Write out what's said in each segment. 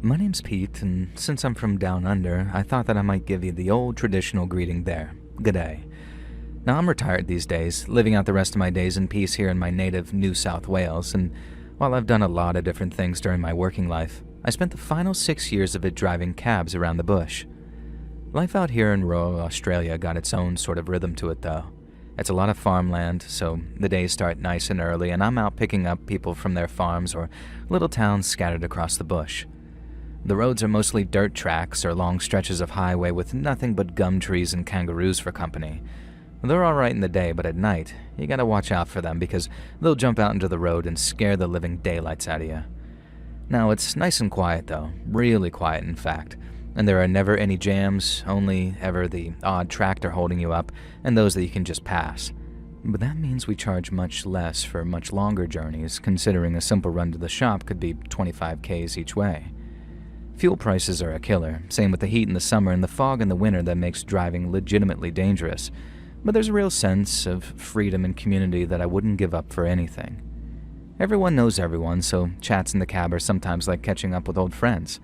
My name's Pete, and since I'm from down under, I thought that I might give you the old traditional greeting there. G'day. Now, I'm retired these days, living out the rest of my days in peace here in my native New South Wales, and while I've done a lot of different things during my working life, I spent the final 6 years of it driving cabs around the bush. Life out here in rural Australia got its own sort of rhythm to it, though. It's a lot of farmland, so the days start nice and early, and I'm out picking up people from their farms or little towns scattered across the bush. The roads are mostly dirt tracks or long stretches of highway with nothing but gum trees and kangaroos for company. They're alright in the day, but at night, you gotta watch out for them because they'll jump out into the road and scare the living daylights out of you. Now, it's nice and quiet though, really quiet in fact, and there are never any jams, only ever the odd tractor holding you up and those that you can just pass. But that means we charge much less for much longer journeys, considering a simple run to the shop could be 25 Ks each way. Fuel prices are a killer, same with the heat in the summer and the fog in the winter that makes driving legitimately dangerous. But there's a real sense of freedom and community that I wouldn't give up for anything. Everyone knows everyone, so chats in the cab are sometimes like catching up with old friends.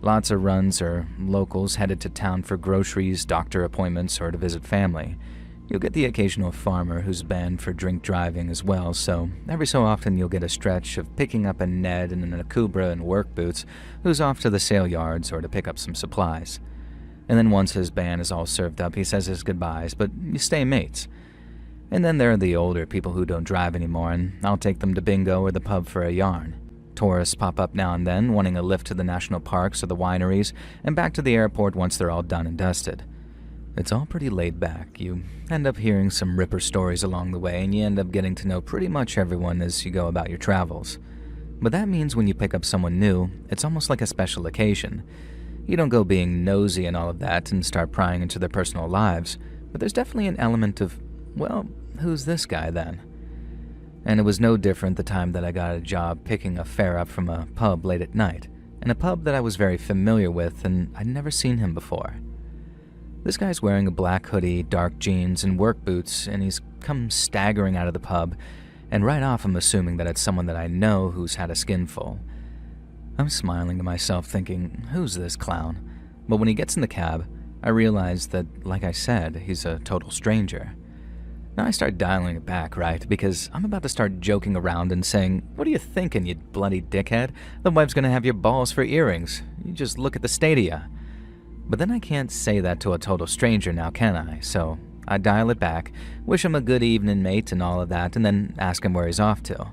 Lots of runs or locals headed to town for groceries, doctor appointments, or to visit family. You'll get the occasional farmer who's banned for drink driving as well, so every so often you'll get a stretch of picking up a Ned and an Akubra in work boots who's off to the sale yards or to pick up some supplies. And then once his ban is all served up, he says his goodbyes, but you stay mates. And then there are the older people who don't drive anymore, and I'll take them to bingo or the pub for a yarn. Tourists pop up now and then, wanting a lift to the national parks or the wineries, and back to the airport once they're all done and dusted. It's all pretty laid back. You end up hearing some ripper stories along the way, and you end up getting to know pretty much everyone as you go about your travels. But that means when you pick up someone new, it's almost like a special occasion. You don't go being nosy and all of that and start prying into their personal lives, but there's definitely an element of, well, who's this guy then? And it was no different the time that I got a job picking a fare up from a pub late at night, and a pub that I was very familiar with and I'd never seen him before. This guy's wearing a black hoodie, dark jeans, and work boots, and he's come staggering out of the pub, and right off I'm assuming that it's someone that I know who's had a skinful. I'm smiling to myself thinking, who's this clown? But when he gets in the cab, I realize that, like I said, he's a total stranger. Now I start dialing it back, right? Because I'm about to start joking around and saying, what are you thinking, you bloody dickhead? The wife's gonna have your balls for earrings. You just look at the stadia. But then I can't say that to a total stranger now, can I? So I dial it back, wish him a good evening, mate, and all of that, and then ask him where he's off to.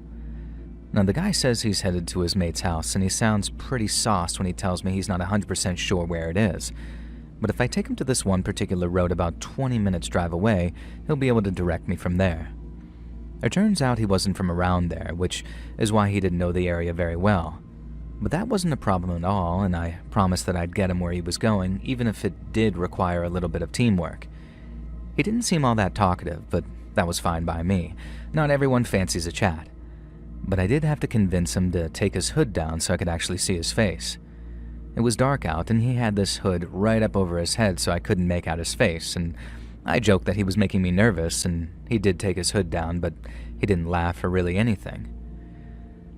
Now, the guy says he's headed to his mate's house, and he sounds pretty sauced when he tells me he's not 100% sure where it is. But if I take him to this one particular road about 20 minutes drive away, he'll be able to direct me from there. It turns out he wasn't from around there, which is why he didn't know the area very well. But that wasn't a problem at all, and I promised that I'd get him where he was going, even if it did require a little bit of teamwork. He didn't seem all that talkative, but that was fine by me. Not everyone fancies a chat. But I did have to convince him to take his hood down so I could actually see his face. It was dark out, and he had this hood right up over his head so I couldn't make out his face, and I joked that he was making me nervous, and he did take his hood down, but he didn't laugh or really anything.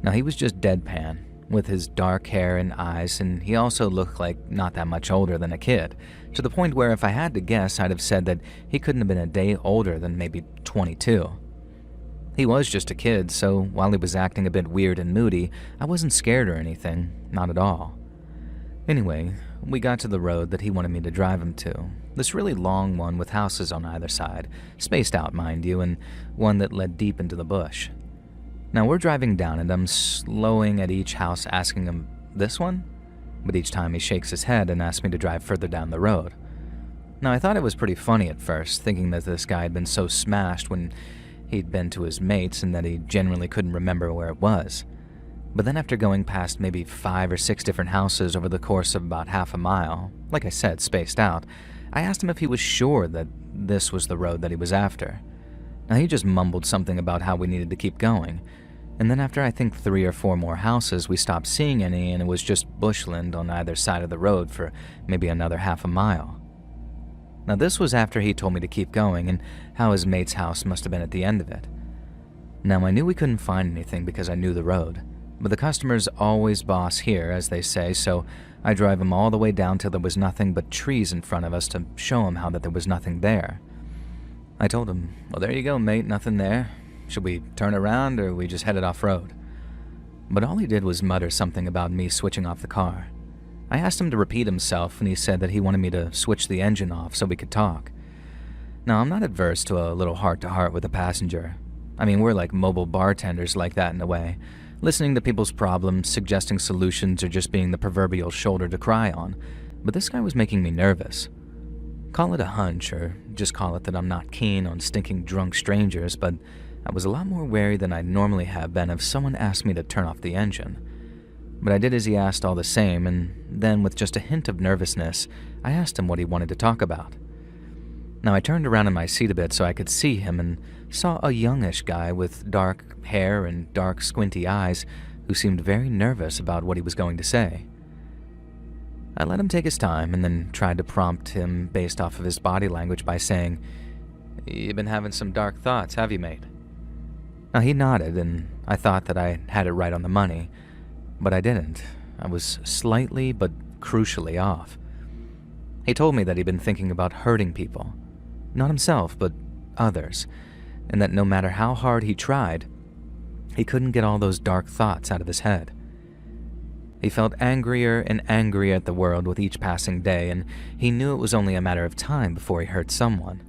Now, he was just deadpan, with his dark hair and eyes, and he also looked like not that much older than a kid, to the point where if I had to guess, I'd have said that he couldn't have been a day older than maybe 22. He was just a kid, so while he was acting a bit weird and moody, I wasn't scared or anything, not at all. Anyway, we got to the road that he wanted me to drive him to, this really long one with houses on either side, spaced out, mind you, and one that led deep into the bush. Now we're driving down and I'm slowing at each house asking him, this one? But each time he shakes his head and asks me to drive further down the road. Now I thought it was pretty funny at first, thinking that this guy had been so smashed when he'd been to his mates and that he genuinely couldn't remember where it was. But then after going past maybe 5 or 6 different houses over the course of about half a mile, like I said, spaced out, I asked him if he was sure that this was the road that he was after. Now he just mumbled something about how we needed to keep going, and then after I think 3 or 4 more houses, we stopped seeing any and it was just bushland on either side of the road for maybe another half a mile. Now this was after he told me to keep going and how his mate's house must have been at the end of it. Now I knew we couldn't find anything because I knew the road, But the customer's always boss here, as they say, so I drive him all the way down till there was nothing but trees in front of us to show him how that there was nothing there. I told him, well, there you go, mate, nothing there. Should we turn around or we just headed off-road? But all he did was mutter something about me switching off the car. I asked him to repeat himself, and he said that he wanted me to switch the engine off so we could talk. Now, I'm not adverse to a little heart-to-heart with a passenger. I mean, we're like mobile bartenders like that in a way, listening to people's problems, suggesting solutions, or just being the proverbial shoulder to cry on. But this guy was making me nervous. Call it a hunch, or just call it that I'm not keen on stinking drunk strangers, but I was a lot more wary than I'd normally have been if someone asked me to turn off the engine. But I did as he asked all the same, and then with just a hint of nervousness, I asked him what he wanted to talk about. Now I turned around in my seat a bit so I could see him and saw a youngish guy with dark hair and dark squinty eyes who seemed very nervous about what he was going to say. I let him take his time and then tried to prompt him based off of his body language by saying, "You've been having some dark thoughts, have you, mate?" Now he nodded, and I thought that I had it right on the money, but I didn't. I was slightly but crucially off. He told me that he'd been thinking about hurting people. Not himself, but others, and that no matter how hard he tried, he couldn't get all those dark thoughts out of his head. He felt angrier and angrier at the world with each passing day, and he knew it was only a matter of time before he hurt someone.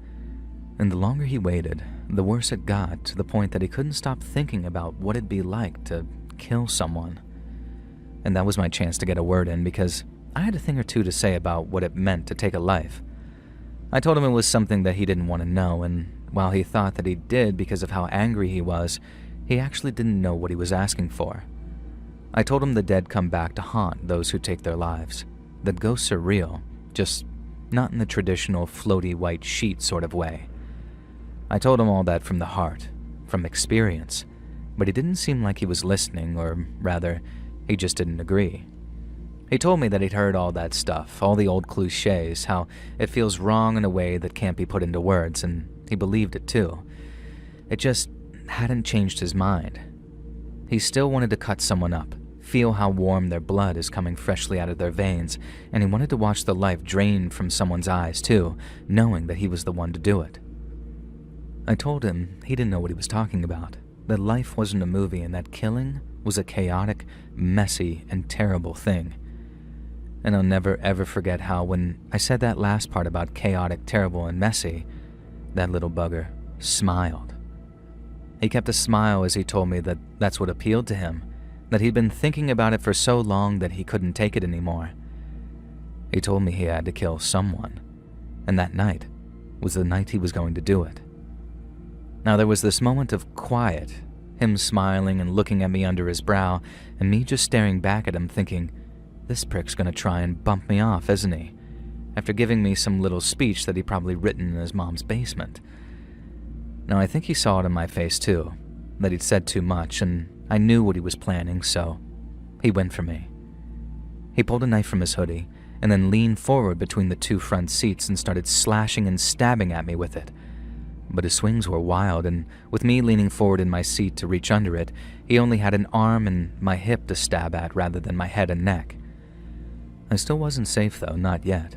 And the longer he waited, the worse it got, to the point that he couldn't stop thinking about what it'd be like to kill someone. And that was my chance to get a word in, because I had a thing or two to say about what it meant to take a life. I told him it was something that he didn't want to know, and while he thought that he did because of how angry he was, he actually didn't know what he was asking for. I told him the dead come back to haunt those who take their lives, that ghosts are real, just not in the traditional floaty white sheet sort of way. I told him all that from the heart, from experience, but he didn't seem like he was listening, or rather, he just didn't agree. He told me that he'd heard all that stuff, all the old cliches, how it feels wrong in a way that can't be put into words, and he believed it too. It just hadn't changed his mind. He still wanted to cut someone up, feel how warm their blood is coming freshly out of their veins, and he wanted to watch the life drain from someone's eyes too, knowing that he was the one to do it. I told him he didn't know what he was talking about, that life wasn't a movie and that killing was a chaotic, messy, and terrible thing. And I'll never ever forget how when I said that last part about chaotic, terrible, and messy, that little bugger smiled. He kept a smile as he told me that that's what appealed to him, that he'd been thinking about it for so long that he couldn't take it anymore. He told me he had to kill someone, and that night was the night he was going to do it. Now there was this moment of quiet, him smiling and looking at me under his brow, and me just staring back at him thinking, this prick's gonna try and bump me off, isn't he? After giving me some little speech that he'd probably written in his mom's basement. Now I think he saw it in my face too, that he'd said too much, and I knew what he was planning, so he went for me. He pulled a knife from his hoodie, and then leaned forward between the two front seats and started slashing and stabbing at me with it. But his swings were wild, and with me leaning forward in my seat to reach under it, he only had an arm and my hip to stab at rather than my head and neck. I still wasn't safe though, not yet.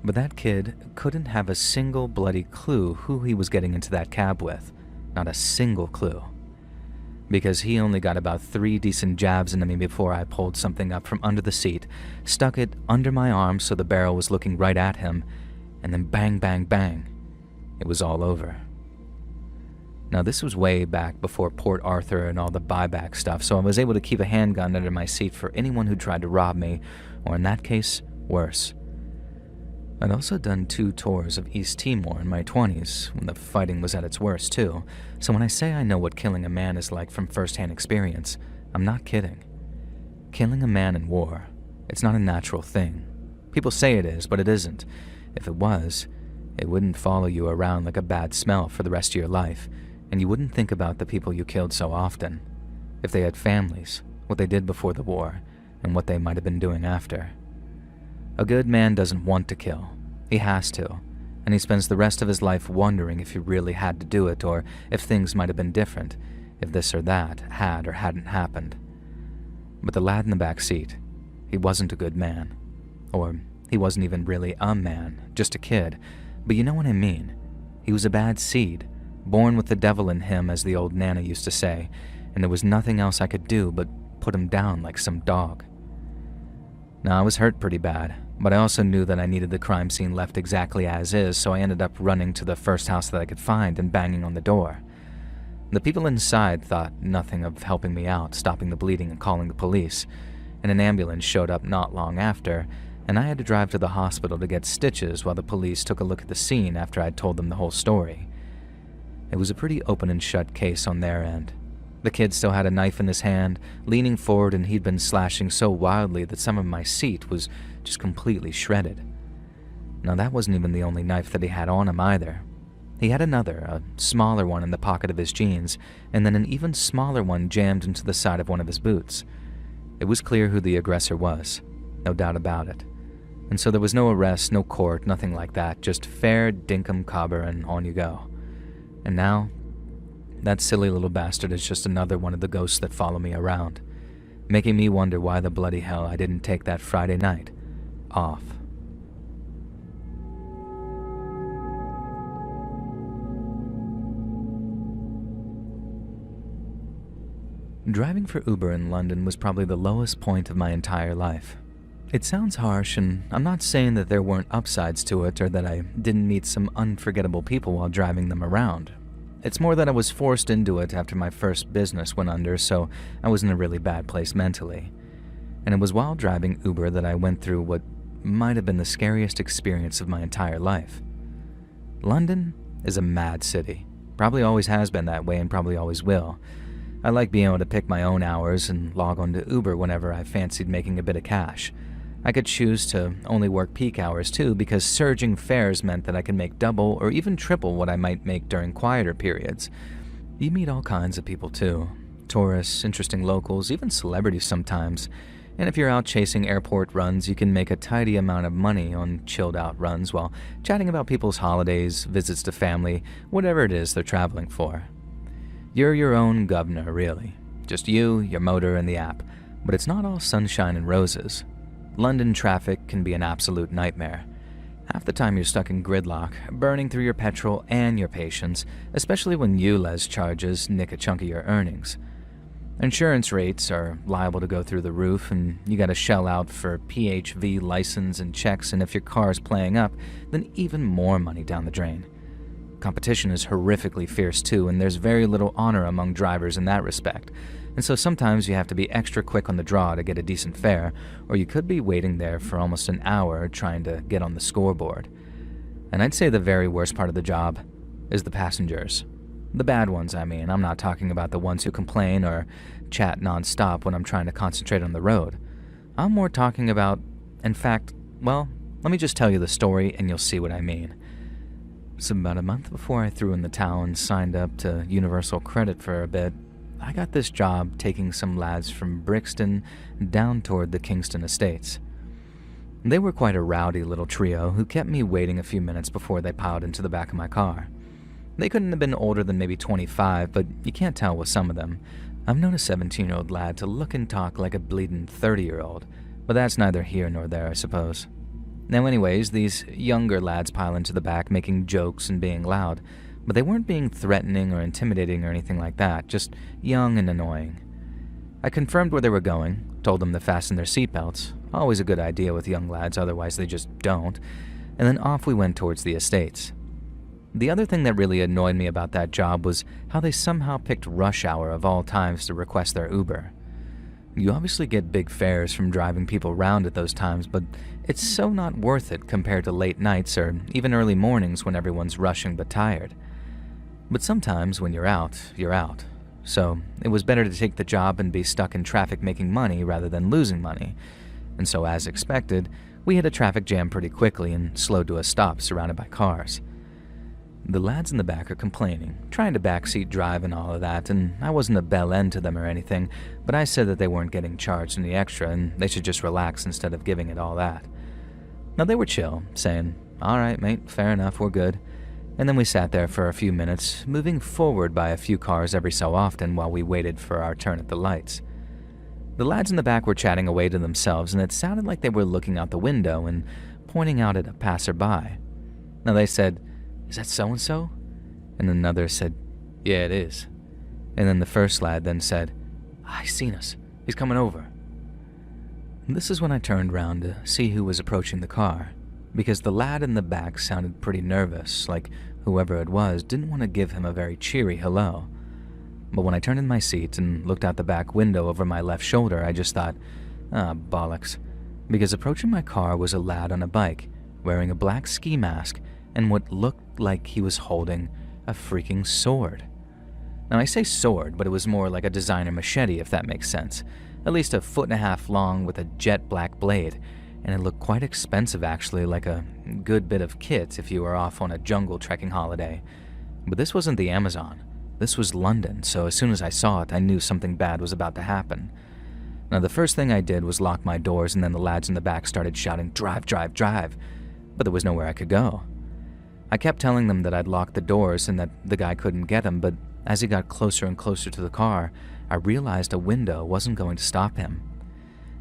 But that kid couldn't have a single bloody clue who he was getting into that cab with. Not a single clue. Because he only got about 3 decent jabs into me before I pulled something up from under the seat, stuck it under my arm so the barrel was looking right at him, and then bang, bang, bang. It was all over. Now this was way back before Port Arthur and all the buyback stuff, so I was able to keep a handgun under my seat for anyone who tried to rob me, or in that case, worse. I'd also done 2 tours of East Timor in my 20s, when the fighting was at its worst too, so when I say I know what killing a man is like from first-hand experience, I'm not kidding. Killing a man in war, it's not a natural thing. People say it is, but it isn't. If it was, it wouldn't follow you around like a bad smell for the rest of your life, and you wouldn't think about the people you killed so often. If they had families, what they did before the war, and what they might have been doing after. A good man doesn't want to kill. He has to, and he spends the rest of his life wondering if he really had to do it, or if things might have been different, if this or that had or hadn't happened. But the lad in the back seat, he wasn't a good man. Or he wasn't even really a man, just a kid. But you know what I mean. He was a bad seed, born with the devil in him, as the old Nana used to say, and there was nothing else I could do but put him down like some dog. Now, I was hurt pretty bad, but I also knew that I needed the crime scene left exactly as is, so I ended up running to the first house that I could find and banging on the door. The people inside thought nothing of helping me out, stopping the bleeding and calling the police, and an ambulance showed up not long after, and I had to drive to the hospital to get stitches while the police took a look at the scene after I'd told them the whole story. It was a pretty open and shut case on their end. The kid still had a knife in his hand, leaning forward, and he'd been slashing so wildly that some of my seat was just completely shredded. Now, that wasn't even the only knife that he had on him either. He had another, a smaller one in the pocket of his jeans, and then an even smaller one jammed into the side of one of his boots. It was clear who the aggressor was, no doubt about it. And so there was no arrest, no court, nothing like that, just fair dinkum cobber and on you go. And now, that silly little bastard is just another one of the ghosts that follow me around, making me wonder why the bloody hell I didn't take that Friday night off. Driving for Uber in London was probably the lowest point of my entire life. It sounds harsh, and I'm not saying that there weren't upsides to it or that I didn't meet some unforgettable people while driving them around. It's more that I was forced into it after my first business went under, so I was in a really bad place mentally. And it was while driving Uber that I went through what might have been the scariest experience of my entire life. London is a mad city. Probably always has been that way and probably always will. I like being able to pick my own hours and log on to Uber whenever I fancied making a bit of cash. I could choose to only work peak hours too, because surging fares meant that I could make double or even triple what I might make during quieter periods. You meet all kinds of people too. Tourists, interesting locals, even celebrities sometimes. And if you're out chasing airport runs, you can make a tidy amount of money on chilled out runs while chatting about people's holidays, visits to family, whatever it is they're traveling for. You're your own governor, really. Just you, your motor, and the app. But it's not all sunshine and roses. London traffic can be an absolute nightmare. Half the time you're stuck in gridlock, burning through your petrol and your patience, especially when ULEZ charges nick a chunk of your earnings. Insurance rates are liable to go through the roof, and you gotta shell out for PHV license and checks, and if your car's playing up, then even more money down the drain. Competition is horrifically fierce too, and there's very little honor among drivers in that respect. And so sometimes you have to be extra quick on the draw to get a decent fare, or you could be waiting there for almost an hour trying to get on the scoreboard. And I'd say the very worst part of the job is the passengers. The bad ones, I mean. I'm not talking about the ones who complain or chat nonstop when I'm trying to concentrate on the road. I'm more talking about, in fact, well, let me just tell you the story and you'll see what I mean. So about a month before I threw in the towel and signed up to Universal Credit for a bit, I got this job taking some lads from Brixton down toward the Kingston Estates. They were quite a rowdy little trio who kept me waiting a few minutes before they piled into the back of my car. They couldn't have been older than maybe 25, but you can't tell with some of them. I've known a 17-year-old lad to look and talk like a bleeding 30-year-old, but that's neither here nor there, I suppose. Now anyways, these younger lads pile into the back making jokes and being loud, but they weren't being threatening or intimidating or anything like that, just young and annoying. I confirmed where they were going, told them to fasten their seatbelts, always a good idea with young lads, otherwise they just don't, and then off we went towards the estates. The other thing that really annoyed me about that job was how they somehow picked rush hour of all times to request their Uber. You obviously get big fares from driving people around at those times, but it's so not worth it compared to late nights or even early mornings when everyone's rushing but tired. But sometimes when you're out, you're out. So it was better to take the job and be stuck in traffic making money rather than losing money. And so as expected, we hit a traffic jam pretty quickly and slowed to a stop surrounded by cars. The lads in the back are complaining, trying to backseat drive and all of that, and I wasn't a bell end to them or anything, but I said that they weren't getting charged any extra and they should just relax instead of giving it all that. Now they were chill, saying, "All right, mate, fair enough, we're good." And then we sat there for a few minutes, moving forward by a few cars every so often while we waited for our turn at the lights. The lads in the back were chatting away to themselves, and it sounded like they were looking out the window and pointing out at a passerby. Now they said, "Is that so-and-so?" And another said, "Yeah, it is." And then the first lad then said, "He's seen us. He's coming over." And this is when I turned round to see who was approaching the car, because the lad in the back sounded pretty nervous, like whoever it was didn't want to give him a very cheery hello. But when I turned in my seat and looked out the back window over my left shoulder, I just thought, bollocks. Because approaching my car was a lad on a bike, wearing a black ski mask and what looked like he was holding a freaking sword. Now I say sword, but it was more like a designer machete, if that makes sense. At least 1.5 feet long with a jet black blade, and it looked quite expensive actually, like a good bit of kit if you were off on a jungle trekking holiday. But this wasn't the Amazon. This was London, so as soon as I saw it, I knew something bad was about to happen. Now the first thing I did was lock my doors, and then the lads in the back started shouting, "Drive, drive, drive," but there was nowhere I could go. I kept telling them that I'd locked the doors and that the guy couldn't get him, but as he got closer and closer to the car, I realized a window wasn't going to stop him.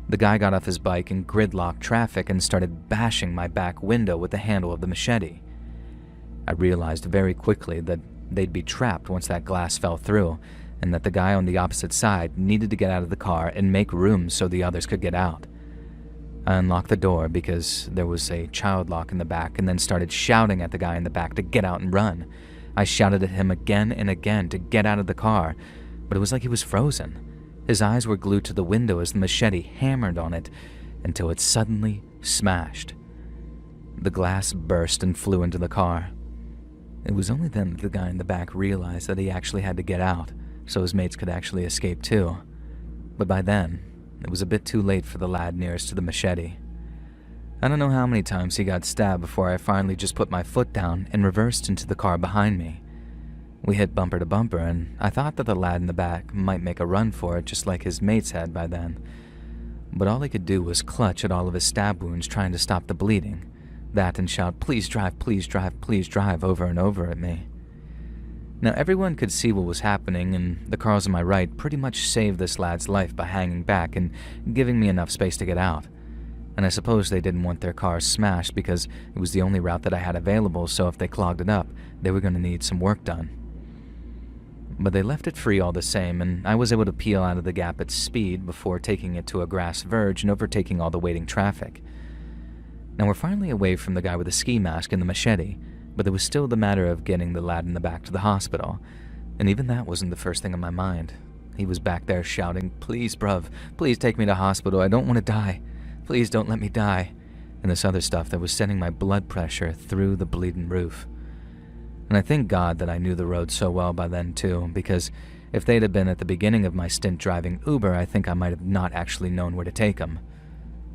The guy got off his bike in gridlock traffic and started bashing my back window with the handle of the machete. I realized very quickly that they'd be trapped once that glass fell through, and that the guy on the opposite side needed to get out of the car and make room so the others could get out. I unlocked the door because there was a child lock in the back, and then started shouting at the guy in the back to get out and run. I shouted at him again and again to get out of the car, but it was like he was frozen. His eyes were glued to the window as the machete hammered on it until it suddenly smashed. The glass burst and flew into the car. It was only then that the guy in the back realized that he actually had to get out so his mates could actually escape too. But by then, it was a bit too late for the lad nearest to the machete. I don't know how many times he got stabbed before I finally just put my foot down and reversed into the car behind me. We hit bumper to bumper, and I thought that the lad in the back might make a run for it just like his mates had by then. But all he could do was clutch at all of his stab wounds trying to stop the bleeding. That and shout, "Please drive, please drive, please drive," over and over at me. Now everyone could see what was happening, and the cars on my right pretty much saved this lad's life by hanging back and giving me enough space to get out. And I suppose they didn't want their cars smashed because it was the only route that I had available, so if they clogged it up, they were going to need some work done. But they left it free all the same, and I was able to peel out of the gap at speed before taking it to a grass verge and overtaking all the waiting traffic. Now we're finally away from the guy with the ski mask and the machete, but there was still the matter of getting the lad in the back to the hospital, and even that wasn't the first thing on my mind. He was back there shouting, "Please, bruv, please take me to hospital, I don't want to die. Please don't let me die," and this other stuff that was sending my blood pressure through the bleeding roof. And I thank God that I knew the road so well by then too, because if they'd have been at the beginning of my stint driving Uber, I think I might have not actually known where to take him.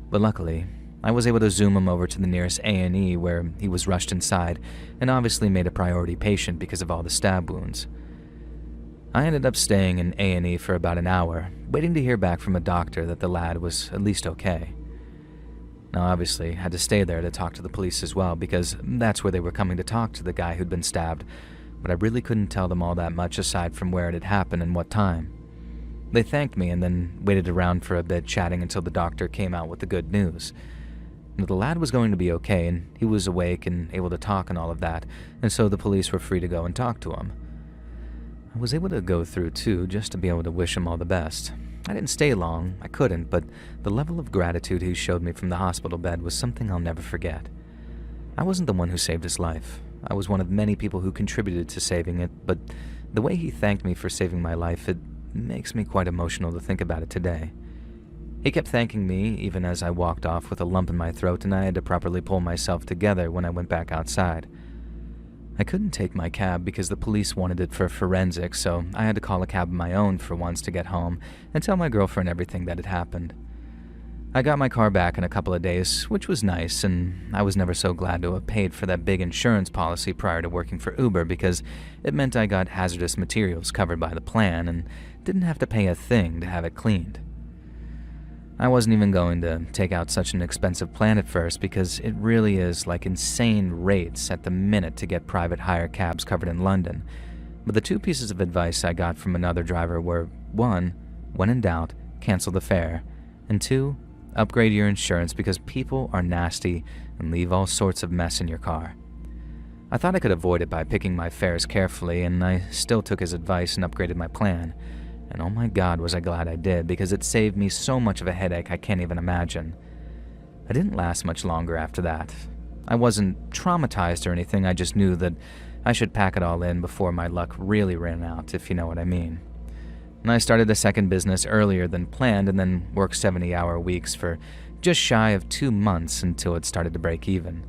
But luckily, I was able to zoom him over to the nearest A&E where he was rushed inside and obviously made a priority patient because of all the stab wounds. I ended up staying in A&E for about an hour, waiting to hear back from a doctor that the lad was at least okay. Now obviously, I had to stay there to talk to the police as well because that's where they were coming to talk to the guy who'd been stabbed, but I really couldn't tell them all that much aside from where it had happened and what time. They thanked me and then waited around for a bit chatting until the doctor came out with the good news. The lad was going to be okay, and he was awake and able to talk and all of that, and so the police were free to go and talk to him. I was able to go through too, just to be able to wish him all the best. I didn't stay long, I couldn't, but the level of gratitude he showed me from the hospital bed was something I'll never forget. I wasn't the one who saved his life. I was one of many people who contributed to saving it, but the way he thanked me for saving my life, it makes me quite emotional to think about it today. He kept thanking me even as I walked off with a lump in my throat, and I had to properly pull myself together when I went back outside. I couldn't take my cab because the police wanted it for forensics, so I had to call a cab of my own for once to get home and tell my girlfriend everything that had happened. I got my car back in a couple of days, which was nice, and I was never so glad to have paid for that big insurance policy prior to working for Uber because it meant I got hazardous materials covered by the plan and didn't have to pay a thing to have it cleaned. I wasn't even going to take out such an expensive plan at first because it really is like insane rates at the minute to get private hire cabs covered in London. But the two pieces of advice I got from another driver were, 1, when in doubt, cancel the fare, and 2, upgrade your insurance because people are nasty and leave all sorts of mess in your car. I thought I could avoid it by picking my fares carefully, and I still took his advice and upgraded my plan. And oh my God, was I glad I did, because it saved me so much of a headache I can't even imagine. I didn't last much longer after that. I wasn't traumatized or anything, I just knew that I should pack it all in before my luck really ran out, if you know what I mean. And I started a second business earlier than planned and then worked 70-hour weeks for just shy of 2 months until it started to break even.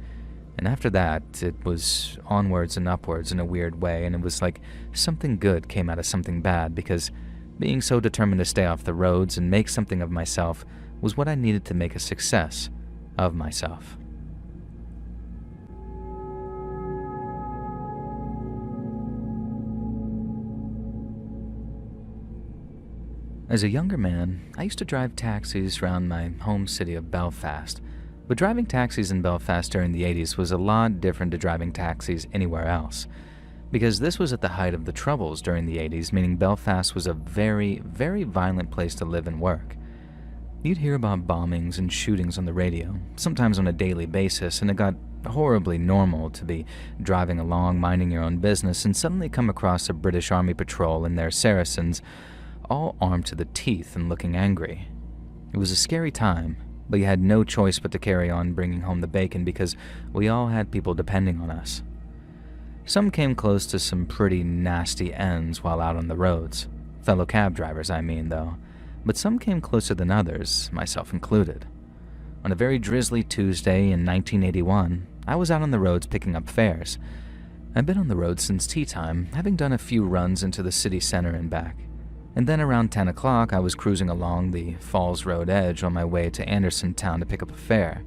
And after that, it was onwards and upwards in a weird way, and it was like something good came out of something bad, because being so determined to stay off the roads and make something of myself was what I needed to make a success of myself. As a younger man, I used to drive taxis around my home city of Belfast, but driving taxis in Belfast during the 80s was a lot different to driving taxis anywhere else, because this was at the height of the Troubles during the 80s, meaning Belfast was a very, very violent place to live and work. You'd hear about bombings and shootings on the radio, sometimes on a daily basis, and it got horribly normal to be driving along, minding your own business, and suddenly come across a British Army patrol and their Saracens, all armed to the teeth and looking angry. It was a scary time, but you had no choice but to carry on bringing home the bacon because we all had people depending on us. Some came close to some pretty nasty ends while out on the roads. Fellow cab drivers, I mean, though. But some came closer than others, myself included. On a very drizzly Tuesday in 1981, I was out on the roads picking up fares. I've been on the road since tea time, having done a few runs into the city center and back. And then around 10 o'clock, I was cruising along the Falls Road edge on my way to Anderson Town to pick up a fare.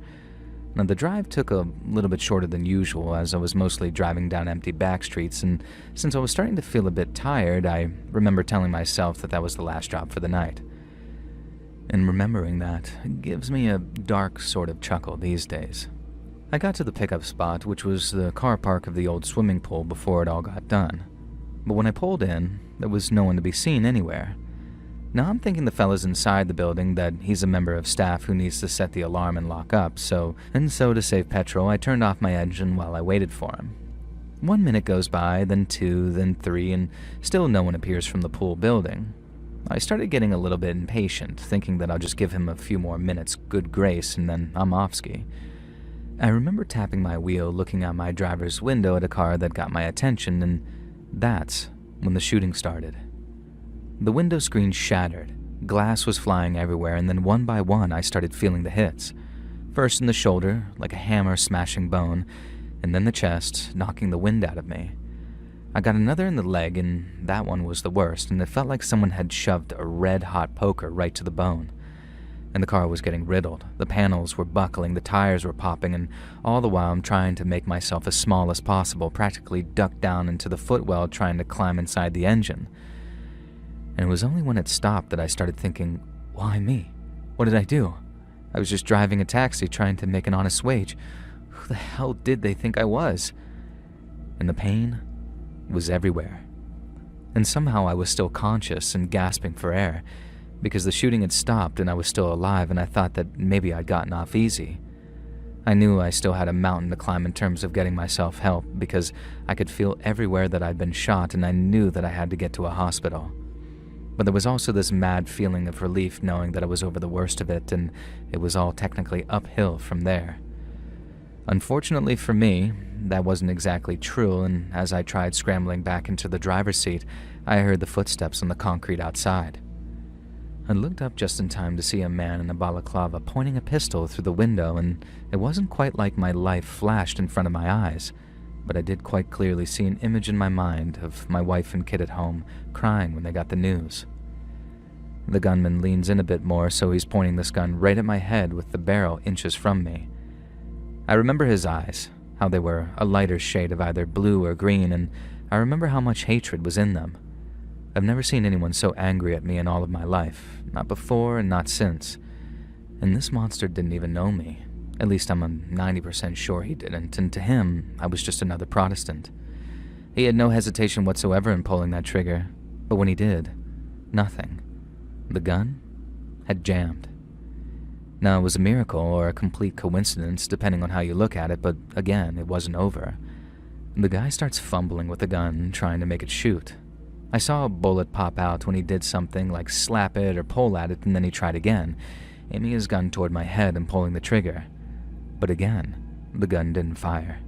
Now, the drive took a little bit shorter than usual, as I was mostly driving down empty back streets, and since I was starting to feel a bit tired, I remember telling myself that was the last stop for the night. And remembering that gives me a dark sort of chuckle these days. I got to the pickup spot, which was the car park of the old swimming pool before it all got done. But when I pulled in, there was no one to be seen anywhere. Now I'm thinking the fella's inside the building, that he's a member of staff who needs to set the alarm and lock up, so to save petrol, I turned off my engine while I waited for him. 1 minute goes by, then 2, then 3, and still no one appears from the pool building. I started getting a little bit impatient, thinking that I'll just give him a few more minutes good grace and then I'm off-ski. I remember tapping my wheel, looking out my driver's window at a car that got my attention, and that's when the shooting started. The window screen shattered, glass was flying everywhere, and then one by one I started feeling the hits. First in the shoulder, like a hammer smashing bone, and then the chest, knocking the wind out of me. I got another in the leg, and that one was the worst, and it felt like someone had shoved a red-hot poker right to the bone. And the car was getting riddled. The panels were buckling, the tires were popping, and all the while I'm trying to make myself as small as possible, practically ducked down into the footwell trying to climb inside the engine. And it was only when it stopped that I started thinking, why me? What did I do? I was just driving a taxi trying to make an honest wage. Who the hell did they think I was? And the pain was everywhere. And somehow I was still conscious and gasping for air, because the shooting had stopped and I was still alive, and I thought that maybe I'd gotten off easy. I knew I still had a mountain to climb in terms of getting myself help, because I could feel everywhere that I'd been shot, and I knew that I had to get to a hospital. But there was also this mad feeling of relief knowing that I was over the worst of it, and it was all technically uphill from there. Unfortunately for me, that wasn't exactly true, and as I tried scrambling back into the driver's seat, I heard the footsteps on the concrete outside. I looked up just in time to see a man in a balaclava pointing a pistol through the window, and it wasn't quite like my life flashed in front of my eyes, but I did quite clearly see an image in my mind of my wife and kid at home, crying when they got the news. The gunman leans in a bit more, so he's pointing this gun right at my head with the barrel inches from me. I remember his eyes, how they were a lighter shade of either blue or green, and I remember how much hatred was in them. I've never seen anyone so angry at me in all of my life, not before and not since. And this monster didn't even know me. At least I'm 90% sure he didn't, and to him, I was just another Protestant. He had no hesitation whatsoever in pulling that trigger, but when he did, nothing. The gun? had jammed. Now, it was a miracle or a complete coincidence, depending on how you look at it, but again, it wasn't over. The guy starts fumbling with the gun, trying to make it shoot. I saw a bullet pop out when he did something like slap it or pull at it, and then he tried again, aiming his gun toward my head and pulling the trigger. But again, the gun didn't fire.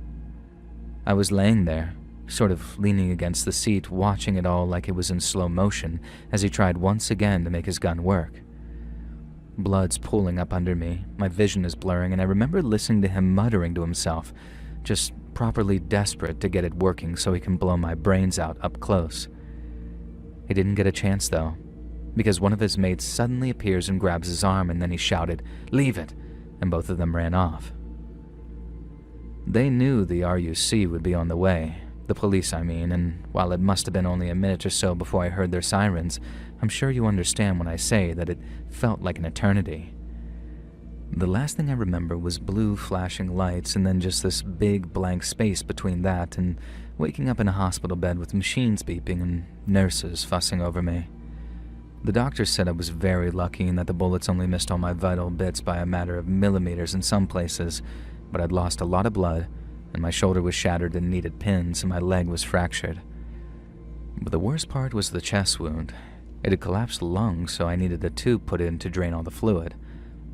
I was laying there, sort of leaning against the seat, watching it all like it was in slow motion as he tried once again to make his gun work. Blood's pooling up under me, my vision is blurring, and I remember listening to him muttering to himself, just properly desperate to get it working so he can blow my brains out up close. He didn't get a chance, though, because one of his mates suddenly appears and grabs his arm, and then he shouted, "Leave it!" and both of them ran off. They knew the RUC would be on the way, the police I mean, and while it must have been only a minute or so before I heard their sirens, I'm sure you understand when I say that it felt like an eternity. The last thing I remember was blue flashing lights and then just this big blank space between that and waking up in a hospital bed with machines beeping and nurses fussing over me. The doctor said I was very lucky and that the bullets only missed all my vital bits by a matter of millimeters in some places, but I'd lost a lot of blood, and my shoulder was shattered and needed pins, and my leg was fractured. But the worst part was the chest wound. It had collapsed the lung, so I needed a tube put in to drain all the fluid.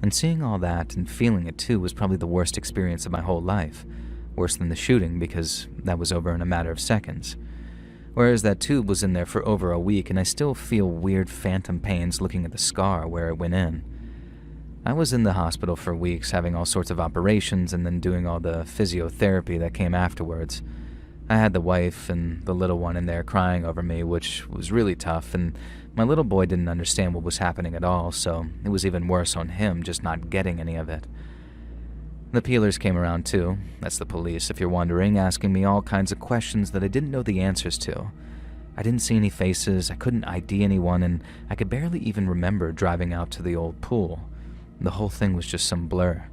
And seeing all that and feeling it too was probably the worst experience of my whole life. Worse than the shooting, because that was over in a matter of seconds. Whereas that tube was in there for over a week, and I still feel weird phantom pains looking at the scar where it went in. I was in the hospital for weeks, having all sorts of operations and then doing all the physiotherapy that came afterwards. I had the wife and the little one in there crying over me, which was really tough, and my little boy didn't understand what was happening at all, so it was even worse on him just not getting any of it. The peelers came around too, that's the police if you're wondering, asking me all kinds of questions that I didn't know the answers to. I didn't see any faces, I couldn't ID anyone, and I could barely even remember driving out to the old pool. The whole thing was just some blur.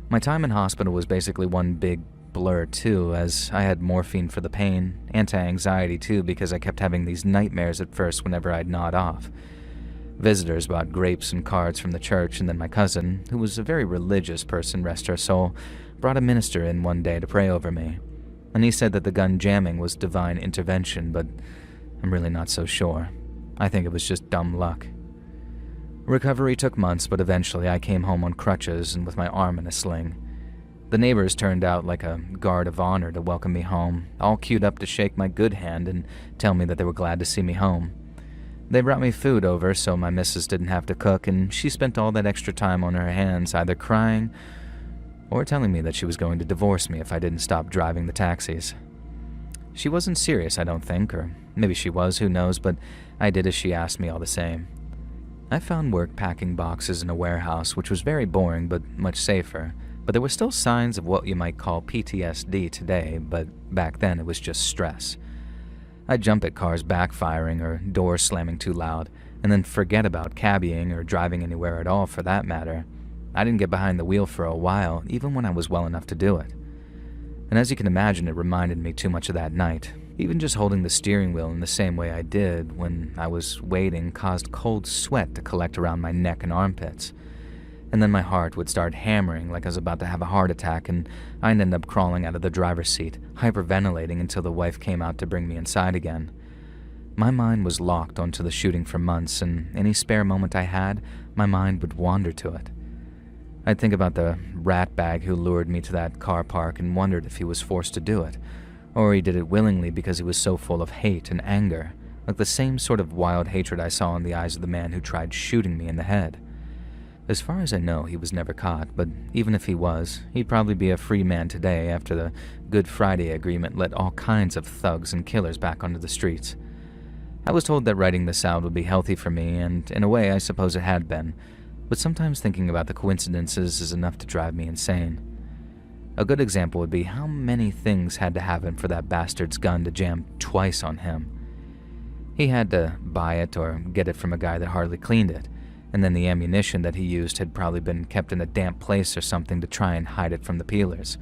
My time in hospital was basically one big blur too, as I had morphine for the pain, anti-anxiety too because I kept having these nightmares at first whenever I'd nod off. Visitors brought grapes and cards from the church, and then my cousin, who was a very religious person, rest her soul, brought a minister in one day to pray over me. And he said that the gun jamming was divine intervention, but I'm really not so sure. I think it was just dumb luck. Recovery took months, but eventually I came home on crutches and with my arm in a sling. The neighbors turned out like a guard of honor to welcome me home, all queued up to shake my good hand and tell me that they were glad to see me home. They brought me food over so my missus didn't have to cook, and she spent all that extra time on her hands either crying or telling me that she was going to divorce me if I didn't stop driving the taxis. She wasn't serious, I don't think, or maybe she was, who knows, but I did as she asked me all the same. I found work packing boxes in a warehouse, which was very boring but much safer, but there were still signs of what you might call PTSD today, but back then it was just stress. I'd jump at cars backfiring or doors slamming too loud, and then forget about cabbying or driving anywhere at all for that matter. I didn't get behind the wheel for a while, even when I was well enough to do it. And as you can imagine, it reminded me too much of that night. Even just holding the steering wheel in the same way I did when I was waiting caused cold sweat to collect around my neck and armpits. And then my heart would start hammering like I was about to have a heart attack, and I'd end up crawling out of the driver's seat, hyperventilating until the wife came out to bring me inside again. My mind was locked onto the shooting for months, and any spare moment I had, my mind would wander to it. I'd think about the ratbag who lured me to that car park and wondered if he was forced to do it, or he did it willingly because he was so full of hate and anger, like the same sort of wild hatred I saw in the eyes of the man who tried shooting me in the head. As far as I know, he was never caught, but even if he was, he'd probably be a free man today after the Good Friday Agreement let all kinds of thugs and killers back onto the streets. I was told that writing this out would be healthy for me, and in a way I suppose it had been, but sometimes thinking about the coincidences is enough to drive me insane. A good example would be how many things had to happen for that bastard's gun to jam twice on him. He had to buy it or get it from a guy that hardly cleaned it, and then the ammunition that he used had probably been kept in a damp place or something to try and hide it from the peelers.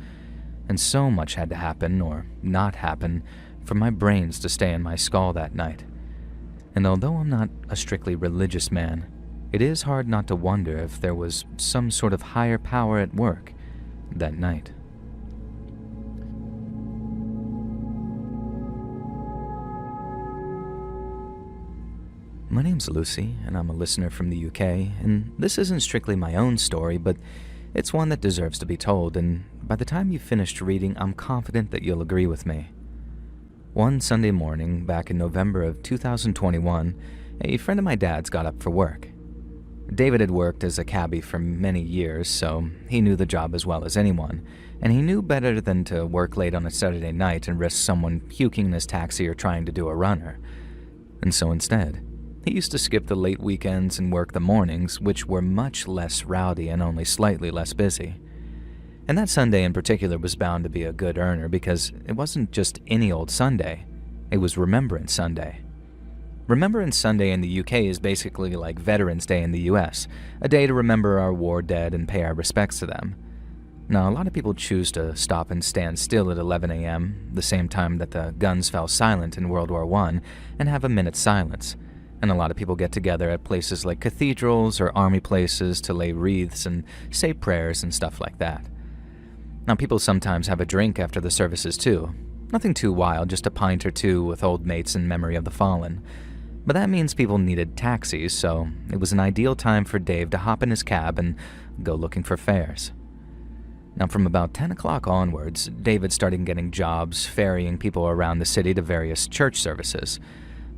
And so much had to happen, or not happen, for my brains to stay in my skull that night. And although I'm not a strictly religious man, it is hard not to wonder if there was some sort of higher power at work that night. My name's Lucy, and I'm a listener from the UK, and this isn't strictly my own story, but it's one that deserves to be told, and by the time you've finished reading, I'm confident that you'll agree with me. One Sunday morning, back in November of 2021, a friend of my dad's got up for work. David had worked as a cabbie for many years, so he knew the job as well as anyone, and he knew better than to work late on a Saturday night and risk someone puking in his taxi or trying to do a runner. And so instead, he used to skip the late weekends and work the mornings, which were much less rowdy and only slightly less busy. And that Sunday in particular was bound to be a good earner because it wasn't just any old Sunday, it was Remembrance Sunday. Remembrance Sunday in the UK is basically like Veterans Day in the US, a day to remember our war dead and pay our respects to them. Now, a lot of people choose to stop and stand still at 11 a.m., the same time that the guns fell silent in World War I, and have a minute's silence. And a lot of people get together at places like cathedrals or army places to lay wreaths and say prayers and stuff like that. Now, people sometimes have a drink after the services too. Nothing too wild, just a pint or two with old mates in memory of the fallen. But that means people needed taxis, so it was an ideal time for Dave to hop in his cab and go looking for fares. Now, from about 10 o'clock onwards, David started getting jobs ferrying people around the city to various church services.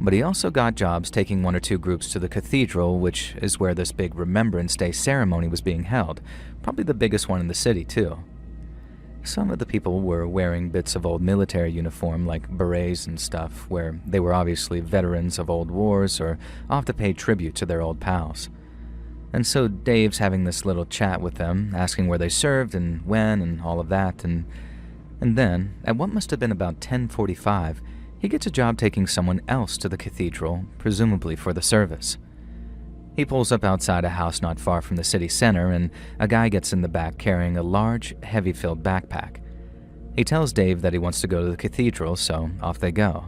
But he also got jobs taking one or two groups to the cathedral, which is where this big Remembrance Day ceremony was being held, probably the biggest one in the city, too. Some of the people were wearing bits of old military uniform like berets and stuff, where they were obviously veterans of old wars or off to pay tribute to their old pals. And so Dave's having this little chat with them, asking where they served and when and all of that, and then, at what must have been about 10:45, he gets a job taking someone else to the cathedral, presumably for the service. He pulls up outside a house not far from the city center, and a guy gets in the back carrying a large, heavy-filled backpack. He tells Dave that he wants to go to the cathedral, so off they go.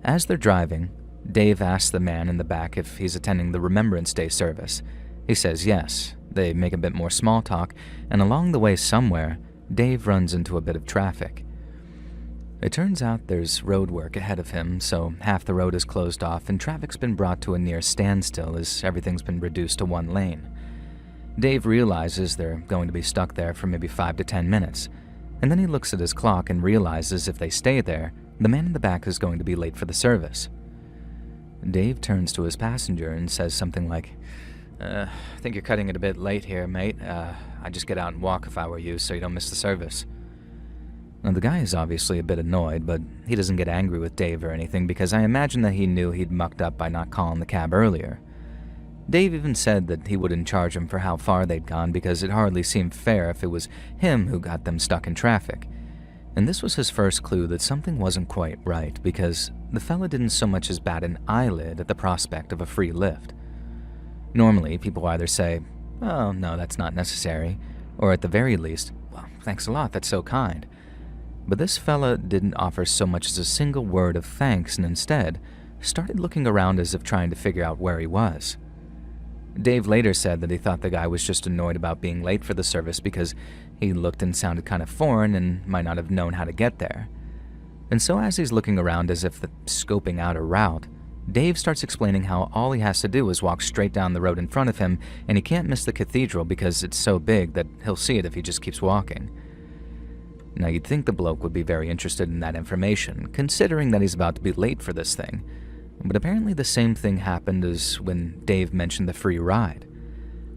As they're driving, Dave asks the man in the back if he's attending the Remembrance Day service. He says yes. They make a bit more small talk, and along the way somewhere, Dave runs into a bit of traffic. It turns out there's road work ahead of him, so half the road is closed off and traffic's been brought to a near standstill as everything's been reduced to one lane. Dave realizes they're going to be stuck there for maybe 5 to 10 minutes, and then he looks at his clock and realizes if they stay there, the man in the back is going to be late for the service. Dave turns to his passenger and says something like, I think you're cutting it a bit late here, mate. I'd just get out and walk if I were you so you don't miss the service. Now, the guy is obviously a bit annoyed, but he doesn't get angry with Dave or anything because I imagine that he knew he'd mucked up by not calling the cab earlier. Dave even said that he wouldn't charge him for how far they'd gone because it hardly seemed fair if it was him who got them stuck in traffic. And this was his first clue that something wasn't quite right because the fella didn't so much as bat an eyelid at the prospect of a free lift. Normally, people either say, "Oh, no, that's not necessary," or at the very least, "Well, thanks a lot, that's so kind." But this fella didn't offer so much as a single word of thanks and instead started looking around as if trying to figure out where he was. Dave later said that he thought the guy was just annoyed about being late for the service because he looked and sounded kind of foreign and might not have known how to get there. And so as he's looking around as if scoping out a route, Dave starts explaining how all he has to do is walk straight down the road in front of him and he can't miss the cathedral because it's so big that he'll see it if he just keeps walking. Now, you'd think the bloke would be very interested in that information, considering that he's about to be late for this thing. But apparently the same thing happened as when Dave mentioned the free ride.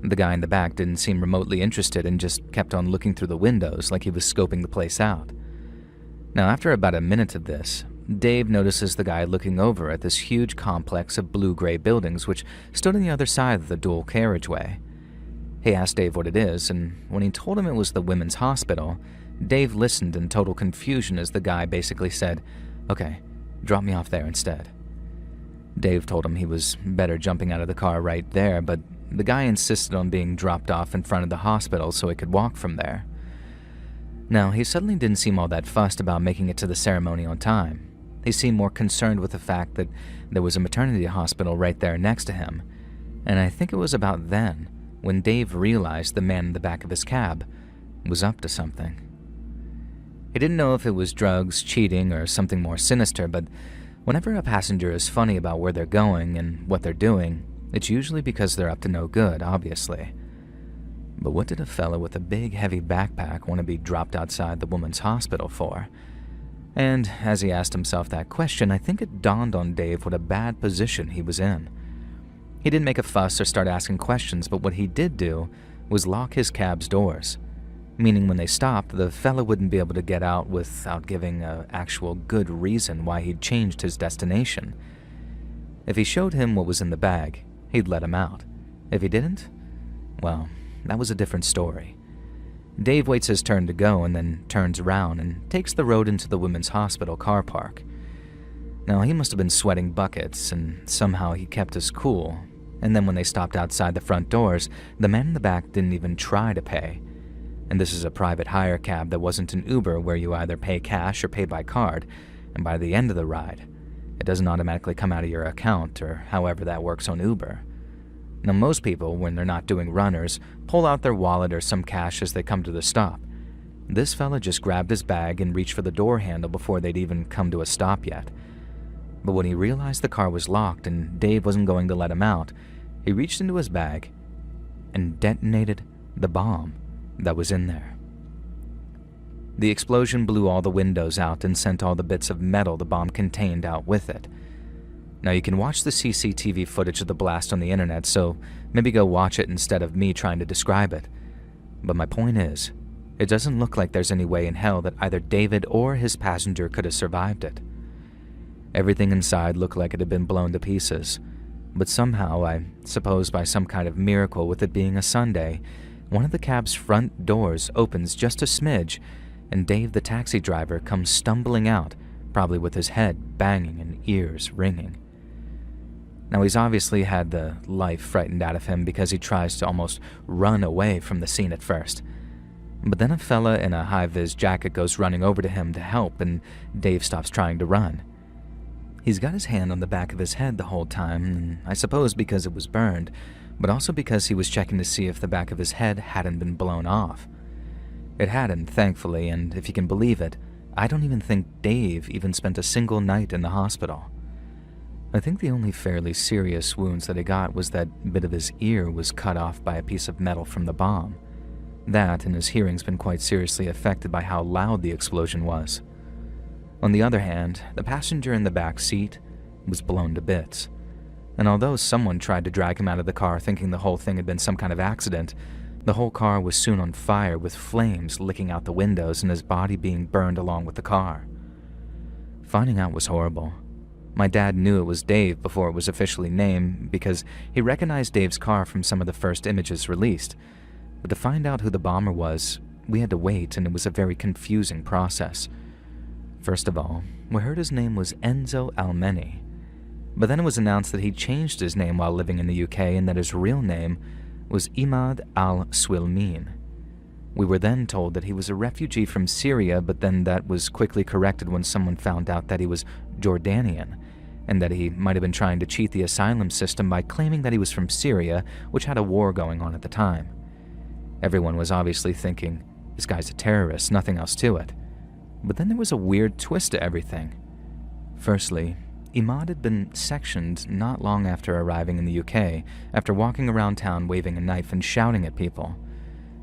The guy in the back didn't seem remotely interested and just kept on looking through the windows like he was scoping the place out. Now, after about a minute of this, Dave notices the guy looking over at this huge complex of blue-gray buildings which stood on the other side of the dual carriageway. He asked Dave what it is, and when he told him it was the women's hospital, Dave listened in total confusion as the guy basically said, "Okay, drop me off there instead." Dave told him he was better jumping out of the car right there, but the guy insisted on being dropped off in front of the hospital so he could walk from there. Now, he suddenly didn't seem all that fussed about making it to the ceremony on time. He seemed more concerned with the fact that there was a maternity hospital right there next to him. And I think it was about then when Dave realized the man in the back of his cab was up to something. He didn't know if it was drugs, cheating, or something more sinister, but whenever a passenger is funny about where they're going and what they're doing, it's usually because they're up to no good, obviously. But what did a fella with a big, heavy backpack want to be dropped outside the woman's hospital for? And as he asked himself that question, I think it dawned on Dave what a bad position he was in. He didn't make a fuss or start asking questions, but what he did do was lock his cab's doors, meaning when they stopped, the fella wouldn't be able to get out without giving an actual good reason why he'd changed his destination. If he showed him what was in the bag, he'd let him out. If he didn't, well, that was a different story. Dave waits his turn to go and then turns around and takes the road into the women's hospital car park. Now, he must have been sweating buckets, and somehow he kept his cool. And then when they stopped outside the front doors, the man in the back didn't even try to pay. And this is a private hire cab that wasn't an Uber where you either pay cash or pay by card, and by the end of the ride, it doesn't automatically come out of your account or however that works on Uber. Now, most people, when they're not doing runners, pull out their wallet or some cash as they come to the stop. This fella just grabbed his bag and reached for the door handle before they'd even come to a stop yet. But when he realized the car was locked and Dave wasn't going to let him out, he reached into his bag and detonated the bomb that was in there. The explosion blew all the windows out and sent all the bits of metal the bomb contained out with it. Now, you can watch the CCTV footage of the blast on the internet, so maybe go watch it instead of me trying to describe it. But my point is, it doesn't look like there's any way in hell that either David or his passenger could have survived it. Everything inside looked like it had been blown to pieces, but somehow, I suppose by some kind of miracle with it being a Sunday, one of the cab's front doors opens just a smidge, and Dave, the taxi driver, comes stumbling out, probably with his head banging and ears ringing. Now, he's obviously had the life frightened out of him because he tries to almost run away from the scene at first. But then a fella in a high-vis jacket goes running over to him to help, and Dave stops trying to run. He's got his hand on the back of his head the whole time, and I suppose because it was burned, but also because he was checking to see if the back of his head hadn't been blown off. It hadn't, thankfully, and if you can believe it, I don't even think Dave even spent a single night in the hospital. I think the only fairly serious wounds that he got was that bit of his ear was cut off by a piece of metal from the bomb. That, and his hearing's been quite seriously affected by how loud the explosion was. On the other hand, the passenger in the back seat was blown to bits. And although someone tried to drag him out of the car thinking the whole thing had been some kind of accident, the whole car was soon on fire with flames licking out the windows and his body being burned along with the car. Finding out was horrible. My dad knew it was Dave before it was officially named because he recognized Dave's car from some of the first images released. But to find out who the bomber was, we had to wait, and it was a very confusing process. First of all, we heard his name was Enzo Almeni. But then it was announced that he changed his name while living in the UK and that his real name was Imad al-Swilmin. We were then told that he was a refugee from Syria, but then that was quickly corrected when someone found out that he was Jordanian, and that he might have been trying to cheat the asylum system by claiming that he was from Syria, which had a war going on at the time. Everyone was obviously thinking, this guy's a terrorist, nothing else to it. But then there was a weird twist to everything. Firstly, Imad had been sectioned not long after arriving in the UK, after walking around town waving a knife and shouting at people.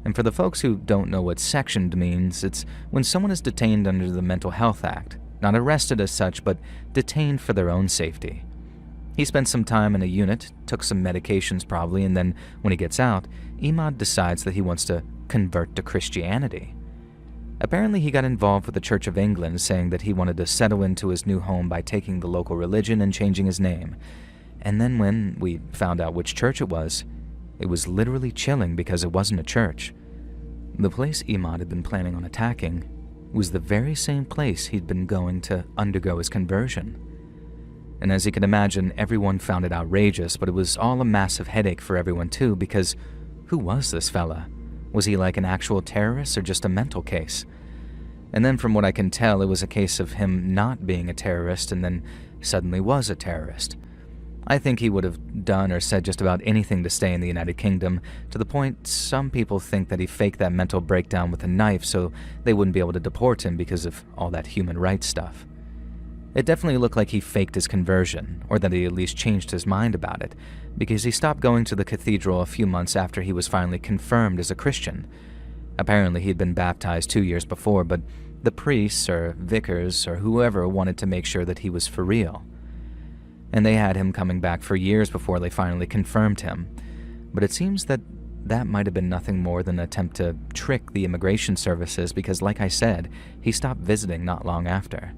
And for the folks who don't know what sectioned means, it's when someone is detained under the Mental Health Act, not arrested as such, but detained for their own safety. He spent some time in a unit, took some medications probably, and then when he gets out, Imad decides that he wants to convert to Christianity. Apparently he got involved with the Church of England, saying that he wanted to settle into his new home by taking the local religion and changing his name. And then when we found out which church it was literally chilling because it wasn't a church. The place Imad had been planning on attacking was the very same place he'd been going to undergo his conversion. And as you can imagine, everyone found it outrageous, but it was all a massive headache for everyone too, because who was this fella? Was he like an actual terrorist or just a mental case? And then from what I can tell, it was a case of him not being a terrorist and then suddenly was a terrorist. I think he would have done or said just about anything to stay in the United Kingdom, to the point some people think that he faked that mental breakdown with a knife so they wouldn't be able to deport him because of all that human rights stuff. It definitely looked like he faked his conversion, or that he at least changed his mind about it, because he stopped going to the cathedral a few months after he was finally confirmed as a Christian. Apparently he'd been baptized 2 years before, but the priests or vicars or whoever wanted to make sure that he was for real. And they had him coming back for years before they finally confirmed him. But it seems that might have been nothing more than an attempt to trick the immigration services because, like I said, he stopped visiting not long after.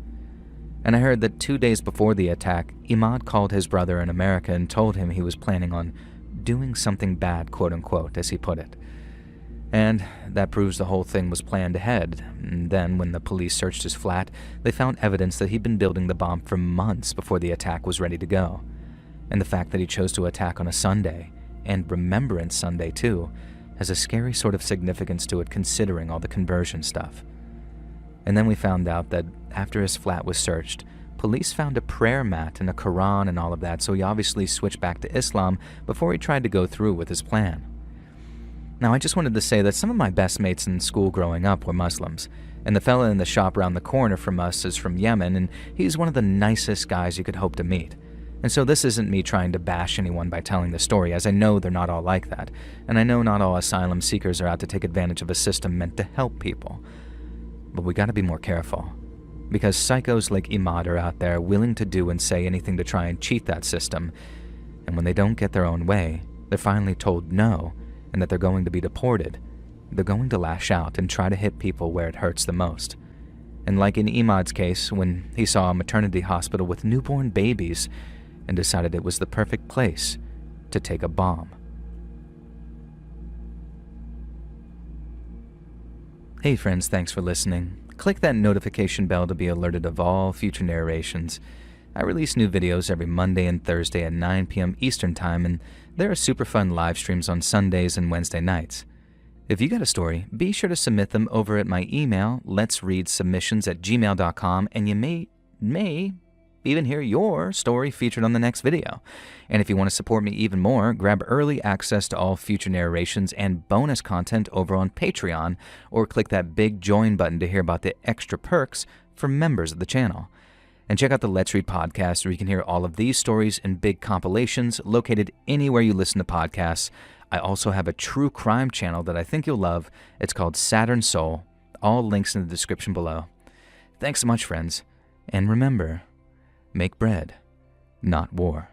And I heard that 2 days before the attack, Imad called his brother in America and told him he was planning on doing something bad, quote-unquote, as he put it. And that proves the whole thing was planned ahead. And then, when the police searched his flat, they found evidence that he'd been building the bomb for months before the attack was ready to go. And the fact that he chose to attack on a Sunday, and Remembrance Sunday too, has a scary sort of significance to it considering all the conversion stuff. And then we found out that after his flat was searched, police found a prayer mat and a Quran and all of that, so he obviously switched back to Islam before he tried to go through with his plan. Now, I just wanted to say that some of my best mates in school growing up were Muslims, and the fella in the shop around the corner from us is from Yemen, and he's one of the nicest guys you could hope to meet. And so this isn't me trying to bash anyone by telling the story, as I know they're not all like that, and I know not all asylum seekers are out to take advantage of a system meant to help people. But we gotta be more careful, because psychos like Imad are out there willing to do and say anything to try and cheat that system, and when they don't get their own way, they're finally told no, and that they're going to be deported. They're going to lash out and try to hit people where it hurts the most. And like in Imad's case, when he saw a maternity hospital with newborn babies and decided it was the perfect place to take a bomb. Hey friends, thanks for listening. Click that notification bell to be alerted of all future narrations. I release new videos every Monday and Thursday at 9 p.m. Eastern Time, and there are super fun live streams on Sundays and Wednesday nights. If you got a story, be sure to submit them over at my email, letsreadsubmissions@gmail.com, and you may even hear your story featured on the next video. And if you want to support me even more, grab early access to all future narrations and bonus content over on Patreon, or click that big join button to hear about the extra perks for members of the channel. And check out the Let's Read podcast, where you can hear all of these stories in big compilations located anywhere you listen to podcasts. I also have a true crime channel that I think you'll love. It's called Saturn Soul. All links in the description below. Thanks so much, friends. And remember, make bread, not war.